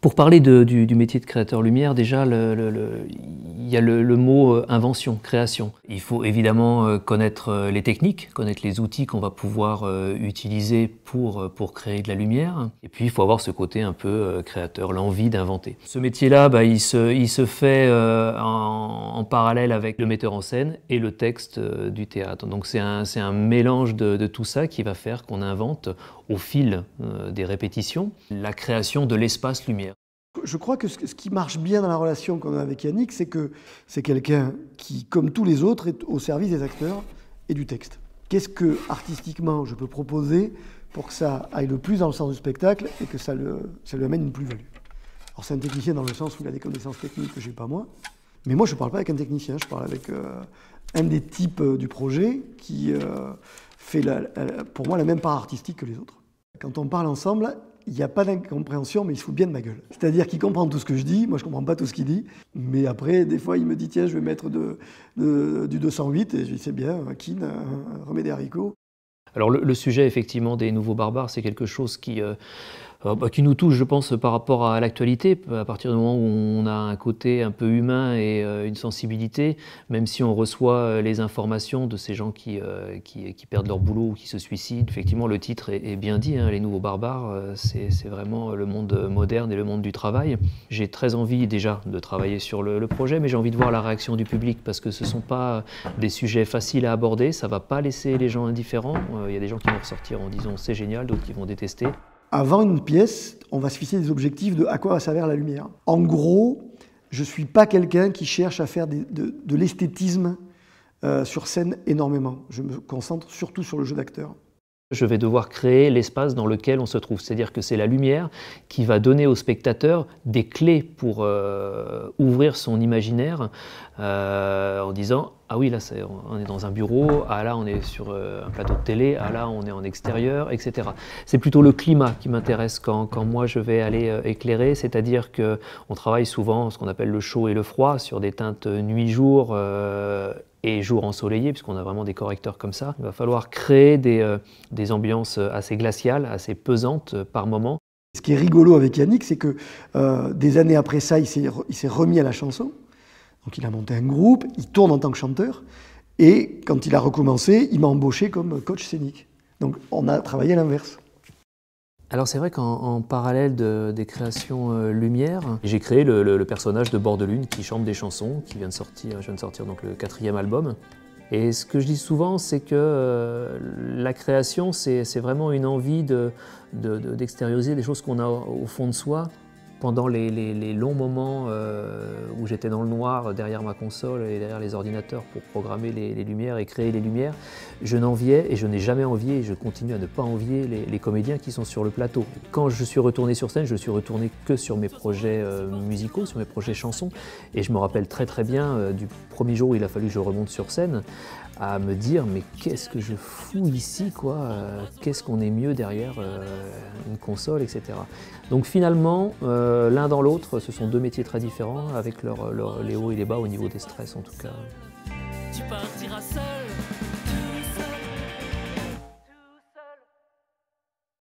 Pour parler du métier de créateur lumière, déjà, il y a le mot invention, création. Il faut évidemment connaître les techniques, connaître les outils qu'on va pouvoir utiliser pour créer de la lumière. Et puis, il faut avoir ce côté un peu créateur, l'envie d'inventer. Ce métier-là, il se fait en parallèle avec le metteur en scène et le texte du théâtre. Donc, c'est un mélange de tout ça qui va faire qu'on invente au fil des répétitions la création de l'espace lumière. Je crois que ce qui marche bien dans la relation qu'on a avec Yannick, c'est que c'est quelqu'un qui, comme tous les autres, est au service des acteurs et du texte. Qu'est-ce que, artistiquement, je peux proposer pour que ça aille le plus dans le sens du spectacle et que ça lui amène une plus-value? Alors c'est un technicien dans le sens où il a des connaissances techniques que j'ai pas moi, mais moi je ne parle pas avec un technicien, je parle avec un des types du projet qui fait pour moi la même part artistique que les autres. Quand on parle ensemble, il n'y a pas d'incompréhension, mais il se fout bien de ma gueule. C'est-à-dire qu'il comprend tout ce que je dis, moi je ne comprends pas tout ce qu'il dit, mais après, des fois, il me dit, tiens, je vais mettre du 208, et je dis, c'est bien, Keane, remets des haricots. Alors le sujet, effectivement, des nouveaux barbares, c'est quelque chose qui nous touche, je pense, par rapport à l'actualité, à partir du moment où on a un côté un peu humain et une sensibilité, même si on reçoit les informations de ces gens qui perdent leur boulot ou qui se suicident. Effectivement, le titre est bien dit, hein, les nouveaux barbares, c'est vraiment le monde moderne et le monde du travail. J'ai très envie déjà de travailler sur le projet, mais j'ai envie de voir la réaction du public, parce que ce ne sont pas des sujets faciles à aborder, ça ne va pas laisser les gens indifférents. Il y a des gens qui vont ressortir en disant c'est génial, d'autres qui vont détester. Avant une pièce, on va se fixer des objectifs de à quoi va servir la lumière. En gros, je ne suis pas quelqu'un qui cherche à faire de l'esthétisme sur scène énormément. Je me concentre surtout sur le jeu d'acteur. Je vais devoir créer l'espace dans lequel on se trouve. C'est-à-dire que c'est la lumière qui va donner au spectateur des clés pour ouvrir son imaginaire en disant « Ah oui, là on est dans un bureau, ah là on est sur un plateau de télé, ah là on est en extérieur, etc. » C'est plutôt le climat qui m'intéresse quand moi je vais aller éclairer, c'est-à-dire qu'on travaille souvent ce qu'on appelle le chaud et le froid sur des teintes nuit-jour et jour ensoleillé, puisqu'on a vraiment des correcteurs comme ça. Il va falloir créer des ambiances assez glaciales, assez pesantes par moment. Ce qui est rigolo avec Yannick, c'est que des années après ça, il s'est remis à la chanson. Donc il a monté un groupe, il tourne en tant que chanteur, et quand il a recommencé, il m'a embauché comme coach scénique. Donc on a travaillé à l'inverse. Alors c'est vrai qu'en parallèle des créations lumière, j'ai créé le personnage de Bord de Lune qui chante des chansons, qui vient de sortir, je viens de sortir donc le 4e album. Et ce que je dis souvent, c'est que la création, c'est vraiment une envie d'extérioriser des choses qu'on a au fond de soi. Pendant les longs moments où j'étais dans le noir derrière ma console et derrière les ordinateurs pour programmer les lumières et créer les lumières, je n'enviais et je n'ai jamais envié et je continue à ne pas envier les comédiens qui sont sur le plateau. Quand je suis retourné sur scène, je suis retourné que sur mes projets musicaux, sur mes projets chansons, et je me rappelle très très bien du premier jour où il a fallu que je remonte sur scène à me dire mais qu'est-ce que je fous ici, quoi, qu'est-ce qu'on est mieux derrière une console, etc. Donc finalement, l'un dans l'autre, ce sont deux métiers très différents, avec les hauts et les bas au niveau des stress en tout cas. Tu partiras seul.